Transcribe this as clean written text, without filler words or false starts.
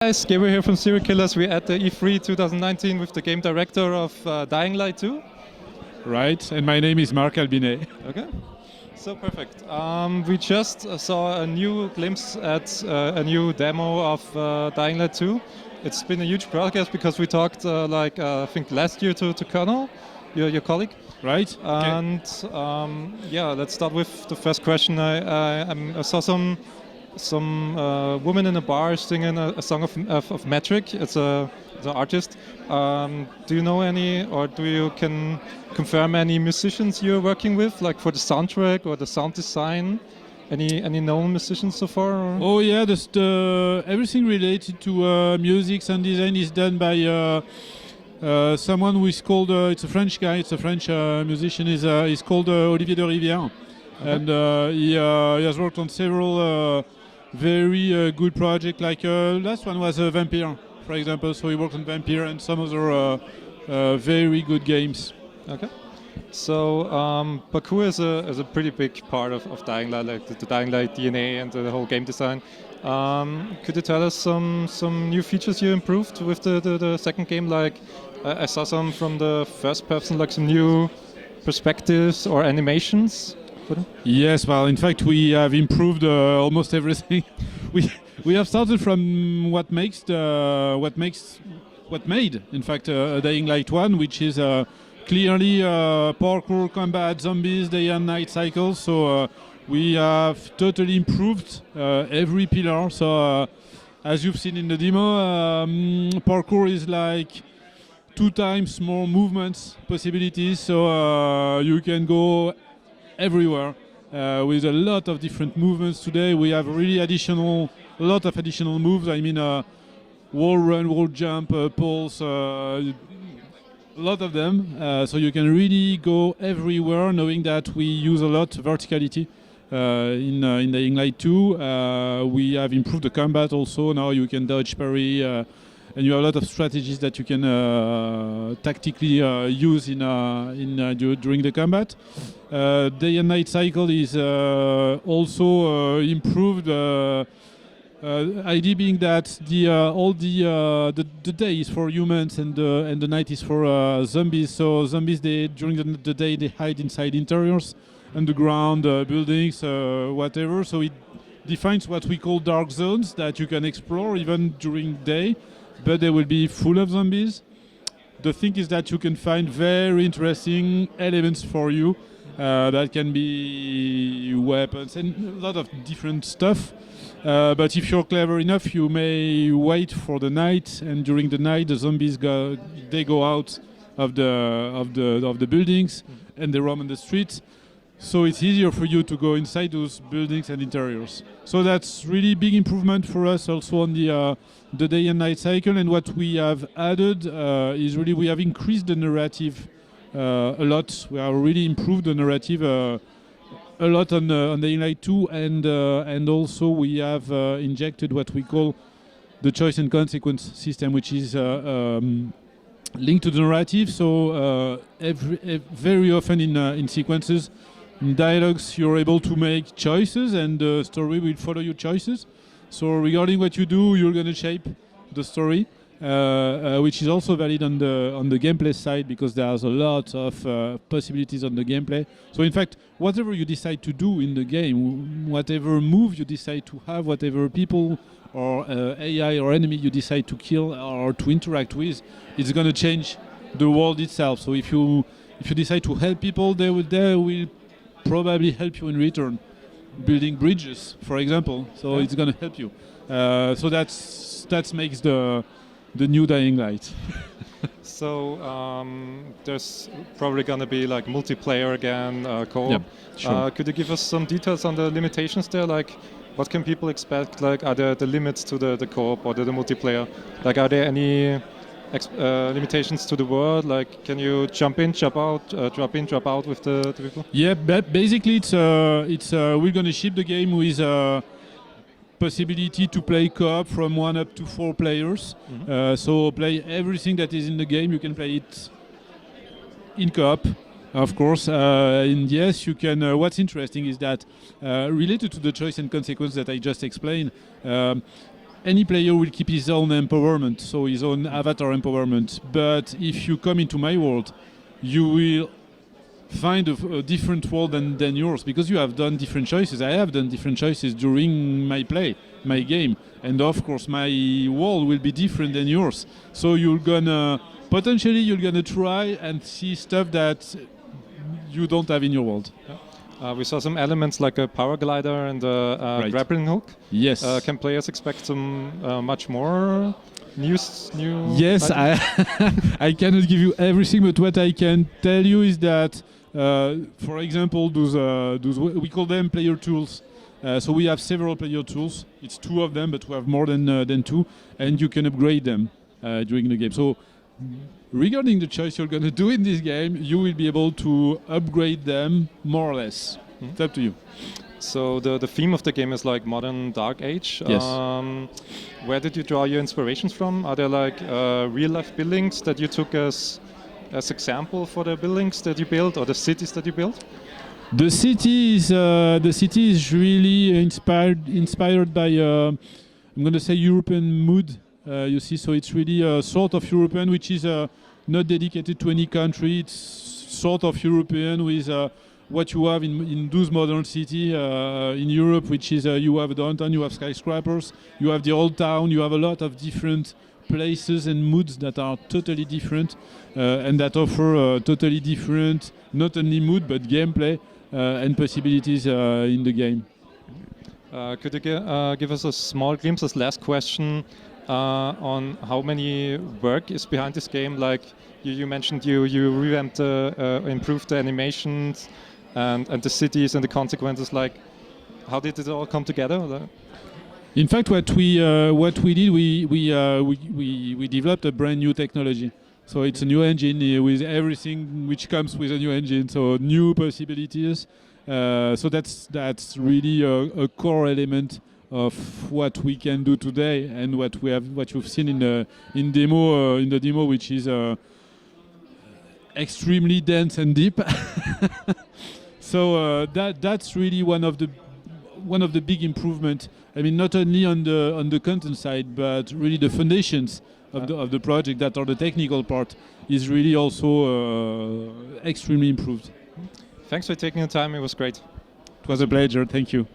Guys, Gabriel here from Cerealkillerz. We're at the E3 2019 with the Game Director of Dying Light 2. Right, and my name is Marc Albinet. Okay, so perfect. We just saw a new glimpse at a new demo of Dying Light 2. It's been a huge broadcast because we talked I think last year to Colonel, your colleague. Right. And yeah, let's start with the first question. I saw some woman in a bar singing a song of Metric. It's an artist. Do you know any, or can confirm any musicians you're working with, like for the soundtrack or the sound design? Any known musicians so far? Or? Oh yeah, everything related to music and design is done by someone who is called. It's a French guy. It's a French musician. He's called Olivier de Rivière, okay. And he has worked on several. Very good project, like last one was Vampire, for example. So he worked on Vampire and some other very good games. Okay. So parkour is a pretty big part of Dying Light, like the Dying Light DNA and the whole game design. Could you tell us some new features you improved with the second game? Like I saw some from the first person, like some new perspectives or animations. Yes, well, in fact, we have improved almost everything. we have started from what made, in fact, Dying Light 1, which is clearly parkour, combat, zombies, day and night cycles. So we have totally improved every pillar. So as you've seen in the demo, parkour is like 2 times more movements possibilities. So you can go everywhere with a lot of different movements. Today we have really a lot of additional moves. I mean wall run, wall jump, pulse, a lot of them. So you can really go everywhere, knowing that we use a lot verticality in Dying Light 2. We have improved the combat also. Now you can dodge, parry, and you have a lot of strategies that you can tactically use during the combat. Day and night cycle is also improved. Idea being that the day is for humans and the night is for zombies. So zombies, during the day they hide inside interiors, underground buildings, whatever. So it defines what we call dark zones that you can explore even during day, but they will be full of zombies. The thing is that you can find very interesting elements for you. That can be weapons and a lot of different stuff. But if you're clever enough, you may wait for the night, and during the night, the zombies go out of the buildings and they roam on the streets. So it's easier for you to go inside those buildings and interiors. So that's really big improvement for us also on the day and night cycle. And what we have added is really we have increased the narrative a lot. We have really improved the narrative a lot on Dying Light 2, and also we have injected what we call the choice and consequence system, which is linked to the narrative. So very often in sequences, in dialogues, you're able to make choices, and the story will follow your choices. So regarding what you do, you're going to shape the story. Which is also valid on the gameplay side, because there's a lot of possibilities on the gameplay. So in fact, whatever you decide to do in the game, whatever move you decide to have, whatever people or AI or enemy you decide to kill or to interact with, it's going to change the world itself. So if you decide to help people, they will probably help you in return, building bridges, for example. So it's going to help you. So that makes the new Dying Light. So there's probably going to be like multiplayer again, co-op. Yep, sure. Could you give us some details on the limitations there? Like, what can people expect? Like, are there the limits to the co-op or the multiplayer? Like, are there any limitations to the world? Like, can you jump in, jump out, drop in, drop out with the people? Yeah, but basically it's we're going to ship the game with possibility to play co-op from 1 up to 4 players. Mm-hmm. So play everything that is in the game. You can play it in co-op, of course. And yes, you can. What's interesting is that related to the choice and consequence that I just explained, any player will keep his own empowerment, so his own avatar empowerment. But if you come into my world, you will find a different world than yours, because you have done different choices. I have done different choices during my play, my game, and of course my world will be different than yours. So you're gonna try and see stuff that you don't have in your world. We saw some elements like a power glider and a Right. grappling hook. Yes. Can players expect some much more new? Yes, items? I cannot give you everything, but what I can tell you is that, for example, those we call them player tools. So we have several player tools. It's 2 of them, but we have more than 2, and you can upgrade them during the game. So regarding the choice you're going to do in this game, you will be able to upgrade them more or less. It's up to you. So the theme of the game is like modern dark age. Yes. Where did you draw your inspirations from? Are there like real life buildings that you took as example for the buildings that you built or the cities that you built? The city is really inspired by I'm going to say European mood. You see, so it's really a sort of European, which is not dedicated to any country. It's sort of European with what you have in those modern city in Europe, which is you have a downtown, you have skyscrapers, you have the old town, you have a lot of different places and moods that are totally different and that offer totally different, not only mood but gameplay and possibilities in the game. Could you give us a small glimpse as last question on how many work is behind this game? Like you mentioned you revamped, improved the animations and the cities and the consequences. Like how did it all come together? In fact, what we did, we developed a brand new technology. So it's a new engine with everything which comes with a new engine. So new possibilities. So that's really a core element of what we can do today and what you've seen in the demo, which is extremely dense and deep. So that's really one of the big improvement. I mean, not only on the content side, but really the foundations of the project, that are the technical part, is really also extremely improved. Thanks for taking the time. It was great. It was a pleasure. Thank you.